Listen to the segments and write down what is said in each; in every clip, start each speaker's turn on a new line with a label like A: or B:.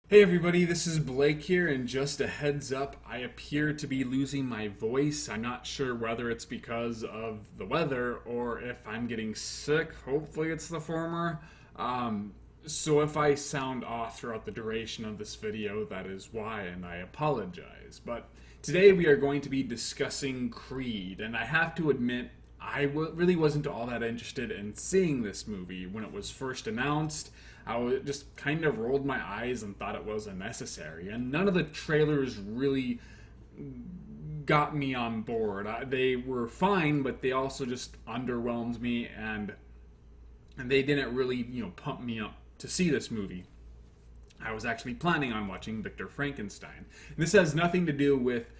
A: Hey everybody, this is Blake here, and just a heads up, I appear to be losing my voice. I'm not sure whether it's because of the weather or if I'm getting sick. Hopefully it's the former. So if I sound off throughout the duration of this video, that is why, and I apologize. But today we are going to be discussing Creed, and I have to admit, really wasn't all that interested in seeing this movie when it was first announced. Just kind of rolled my eyes and thought it was unnecessary. And none of the trailers really got me on board. They were fine, but they also just underwhelmed me, and they didn't really, pump me up to see this movie. I was actually planning on watching Victor Frankenstein. And this has nothing to do with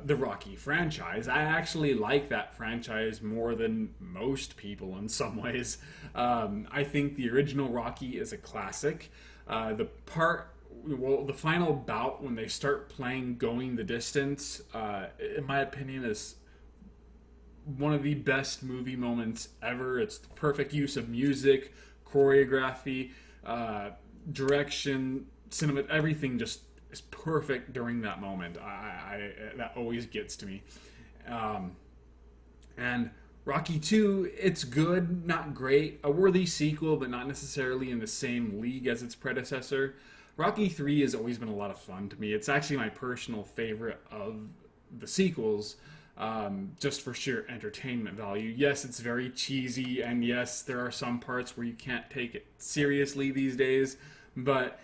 A: the Rocky franchise. I actually like that franchise more than most people in some ways. I think the original Rocky is a classic. The final bout when they start playing Going the Distance, in my opinion, is one of the best movie moments ever. It's the perfect use of music, choreography, direction, cinema, everything just is perfect during that moment. That always gets to me. And Rocky 2, it's good, not great, a worthy sequel, but not necessarily in the same league as its predecessor. Rocky 3 has always been a lot of fun to me. It's actually my personal favorite of the sequels, just for sheer entertainment value. Yes, it's very cheesy, and yes, there are some parts where you can't take it seriously these days, but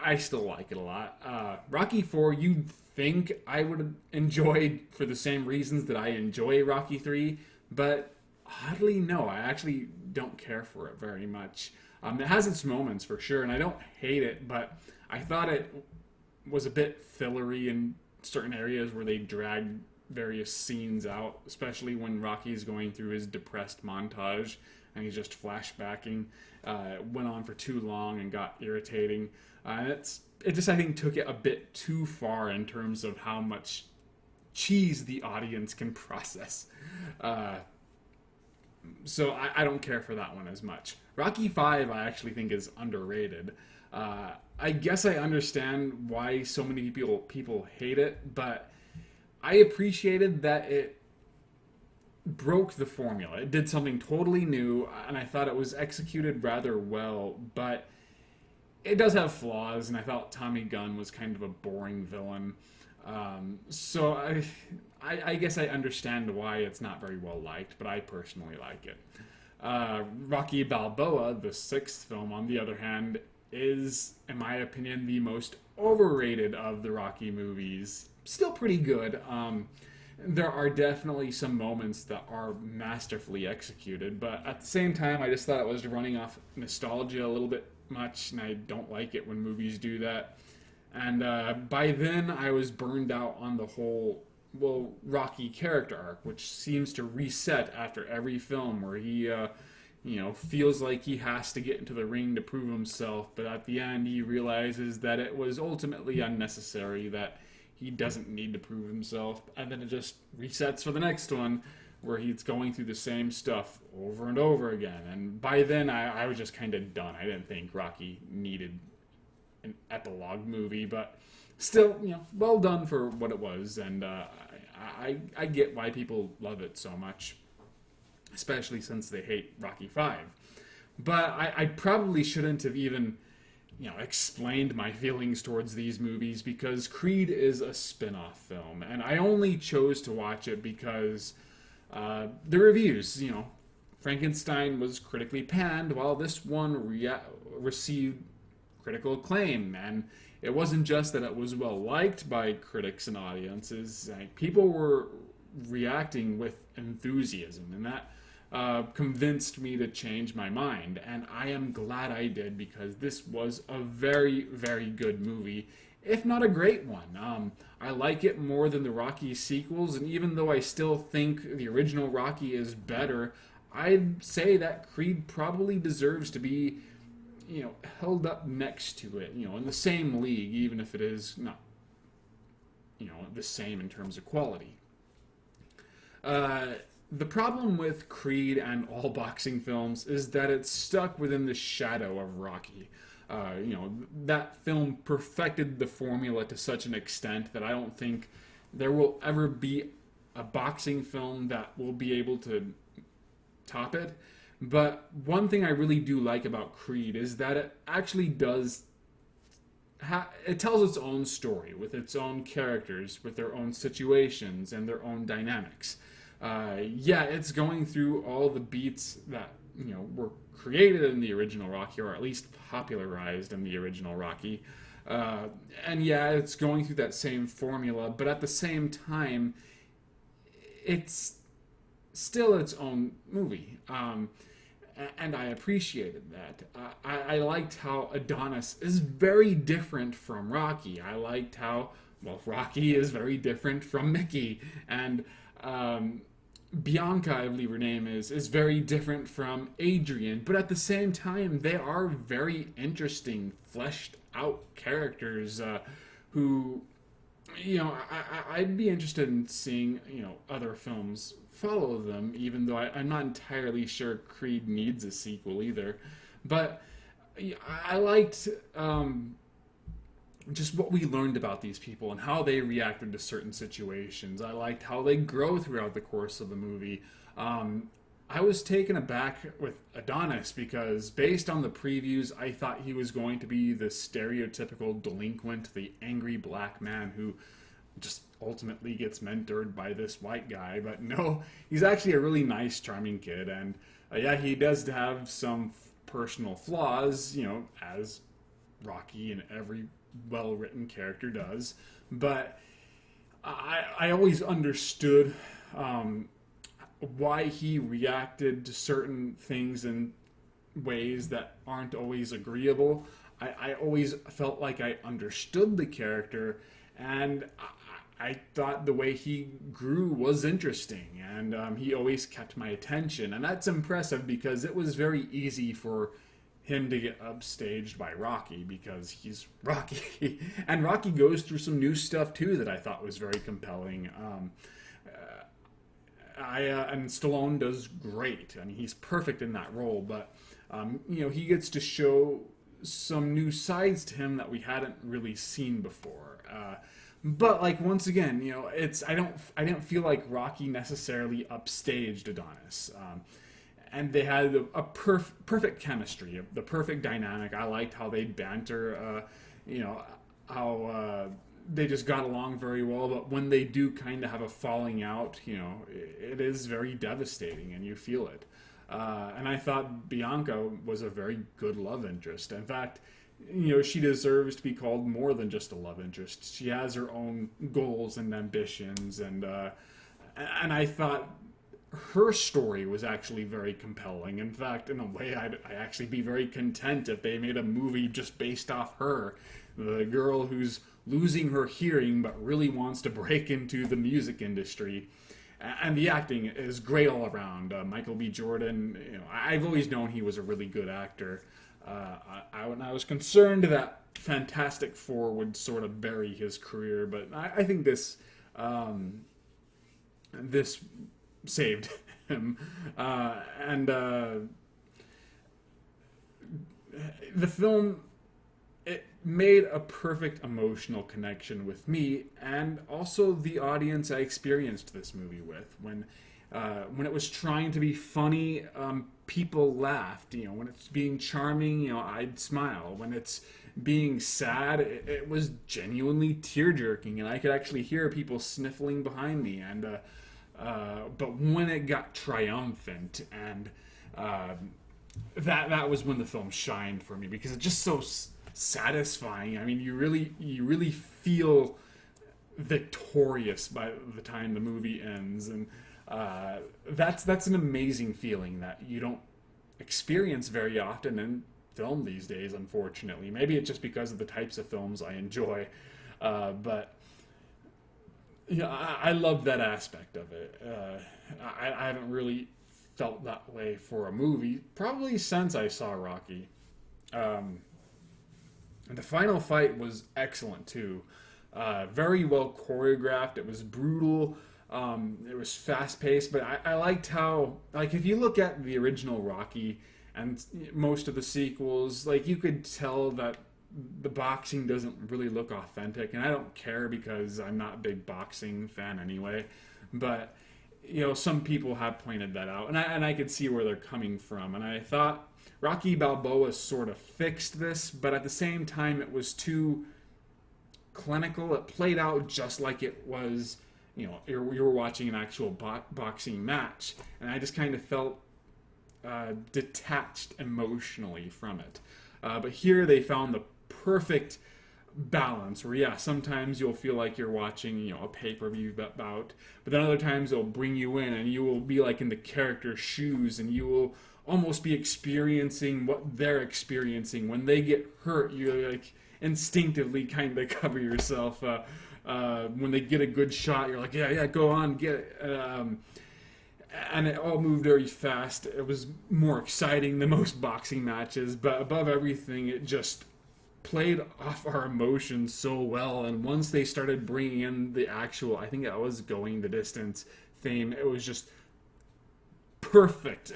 A: I still like it a lot. Rocky 4, you'd think I would enjoy for the same reasons that I enjoy Rocky 3, but oddly, no, I actually don't care for it very much. It has its moments for sure, and I don't hate it, but I thought it was a bit fillery in certain areas where they dragged various scenes out, especially when Rocky's going through his depressed montage and he's just flashbacking. It went on for too long and got irritating. And it just, I think, took it a bit too far in terms of how much cheese the audience can process. So I don't care for that one as much. Rocky 5 I actually think is underrated. I guess I understand why so many people hate it, but I appreciated that it broke the formula. It did something totally new, and I thought it was executed rather well, but it does have flaws, and I felt Tommy Gunn was kind of a boring villain. So I guess I understand why it's not very well liked, but I personally like it. Rocky Balboa, the sixth film, on the other hand, is, in my opinion, the most overrated of the Rocky movies. Still pretty good. There are definitely some moments that are masterfully executed, but at the same time, I just thought it was running off nostalgia a little bit much, and I don't like it when movies do that. And by then, I was burned out on the whole, Rocky character arc, which seems to reset after every film, where he, feels like he has to get into the ring to prove himself, but at the end, he realizes that it was ultimately unnecessary, that he doesn't need to prove himself, and then it just resets for the next one, where he's going through the same stuff over and over again. And by then, I was just kind of done. I didn't think Rocky needed an epilogue movie, but still, well done for what it was, and I get why people love it so much, especially since they hate Rocky 5. But I probably shouldn't have even explained my feelings towards these movies, because Creed is a spin-off film, and I only chose to watch it because the reviews, Frankenstein was critically panned, while this one received critical acclaim, and it wasn't just that it was well liked by critics and audiences. People were reacting with enthusiasm, and that convinced me to change my mind, and I am glad I did, because this was a very, very good movie, if not a great one. I like it more than the Rocky sequels, and even though I still think the original Rocky is better, I'd say that Creed probably deserves to be, held up next to it, in the same league, even if it is not, the same in terms of quality. The problem with Creed and all boxing films is that it's stuck within the shadow of Rocky. That film perfected the formula to such an extent that I don't think there will ever be a boxing film that will be able to top it. But one thing I really do like about Creed is that it actually does. It tells its own story with its own characters, with their own situations and their own dynamics. Yeah, it's going through all the beats that were created in the original Rocky, or at least popularized in the original Rocky. And yeah, it's going through that same formula, but at the same time, it's still its own movie. And I appreciated that. I liked how Adonis is very different from Rocky. I liked how, well, Rocky is very different from Mickey. And Bianca, I believe her name is very different from Adrian. But at the same time, they are very interesting, fleshed out characters who, I'd be interested in seeing, other films follow them, even though I'm not entirely sure Creed needs a sequel either. But I liked just what we learned about these people and how they reacted to certain situations. I liked how they grow throughout the course of the movie. I was taken aback with Adonis because based on the previews, I thought he was going to be the stereotypical delinquent, the angry black man who just ultimately gets mentored by this white guy. But no, he's actually a really nice, charming kid. And yeah, he does have some personal flaws, as Rocky and every well-written character does. But I always understood why he reacted to certain things in ways that aren't always agreeable. I always felt like I understood the character, and I thought the way he grew was interesting, and he always kept my attention. And that's impressive because it was very easy for him to get upstaged by Rocky because he's Rocky. And Rocky goes through some new stuff too that I thought was very compelling. And Stallone does great. I mean, he's perfect in that role, but he gets to show some new sides to him that we hadn't really seen before. But once again, I didn't feel like Rocky necessarily upstaged Adonis. And they had a perfect chemistry, the perfect dynamic. I liked how they banter, how they just got along very well. But when they do kind of have a falling out, it is very devastating, and you feel it. And I thought Bianca was a very good love interest. In fact, she deserves to be called more than just a love interest. She has her own goals and ambitions, and I thought her story was actually very compelling. In fact, in a way, I'd actually be very content if they made a movie just based off her, the girl who's losing her hearing but really wants to break into the music industry. And the acting is great all around. Michael B. Jordan, I've always known he was a really good actor. I was concerned that Fantastic Four would sort of bury his career, but I think this saved him. The film, it made a perfect emotional connection with me and also the audience I experienced this movie with. When it was trying to be funny, people laughed. When it's being charming, I'd smile. When it's being sad, it was genuinely tear-jerking, and I could actually hear people sniffling behind me. And but when it got triumphant, and that was when the film shined for me, because it's just so satisfying. I mean, you really feel victorious by the time the movie ends, and that's an amazing feeling that you don't experience very often in film these days, unfortunately. Maybe it's just because of the types of films I enjoy, but I love that aspect of it. I haven't really felt that way for a movie probably since I saw Rocky. And the final fight was excellent too. Very well choreographed. It was brutal. It was fast paced, but I liked how, if you look at the original Rocky and most of the sequels, like, you could tell that the boxing doesn't really look authentic, and I don't care because I'm not a big boxing fan anyway. But some people have pointed that out, and I could see where they're coming from. And I thought Rocky Balboa sort of fixed this, but at the same time, it was too clinical. It played out just like it was. You were watching an actual boxing match, and I just kind of felt detached emotionally from it. But here they found the perfect balance where, yeah, sometimes you'll feel like you're watching a pay-per-view bout, but then other times they'll bring you in and you will be like in the character's shoes, and you will almost be experiencing what they're experiencing. When they get hurt, you like instinctively kind of cover yourself. When they get a good shot, you're like, yeah, go on, get it. And it all moved very fast. It was more exciting than most boxing matches, but above everything, it just played off our emotions so well. And once they started bringing in the actual, I think it was Going the Distance theme, it was just perfect.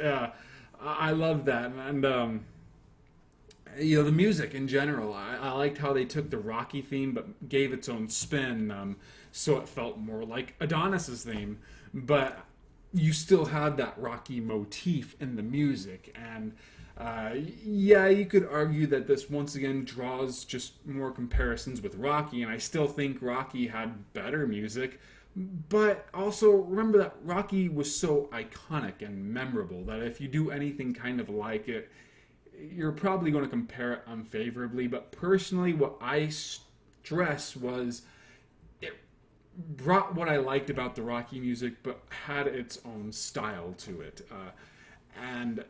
A: I love that. And the music in general, I liked how they took the Rocky theme but gave its own spin, so it felt more like Adonis's theme, but you still had that Rocky motif in the music. And you could argue that this once again draws just more comparisons with Rocky, and I still think Rocky had better music. But also remember that Rocky was so iconic and memorable that if you do anything kind of like it, you're probably going to compare it unfavorably. But personally, what I stress was it brought what I liked about the Rocky music, but had its own style to it. And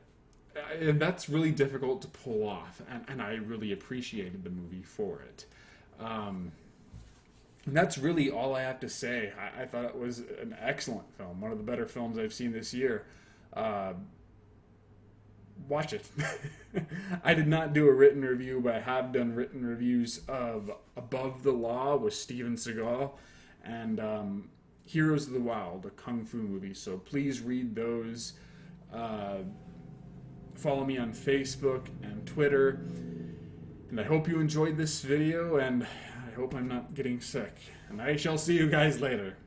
A: that's really difficult to pull off, and I really appreciated the movie for it. And that's really all I have to say. I thought it was an excellent film, one of the better films I've seen this year. Watch it. I did not do a written review, but I have done written reviews of Above the Law with Steven Seagal and Heroes of the Wild, a kung fu movie. So please read those. Follow me on Facebook and Twitter. And I hope you enjoyed this video, and I hope I'm not getting sick. And I shall see you guys later.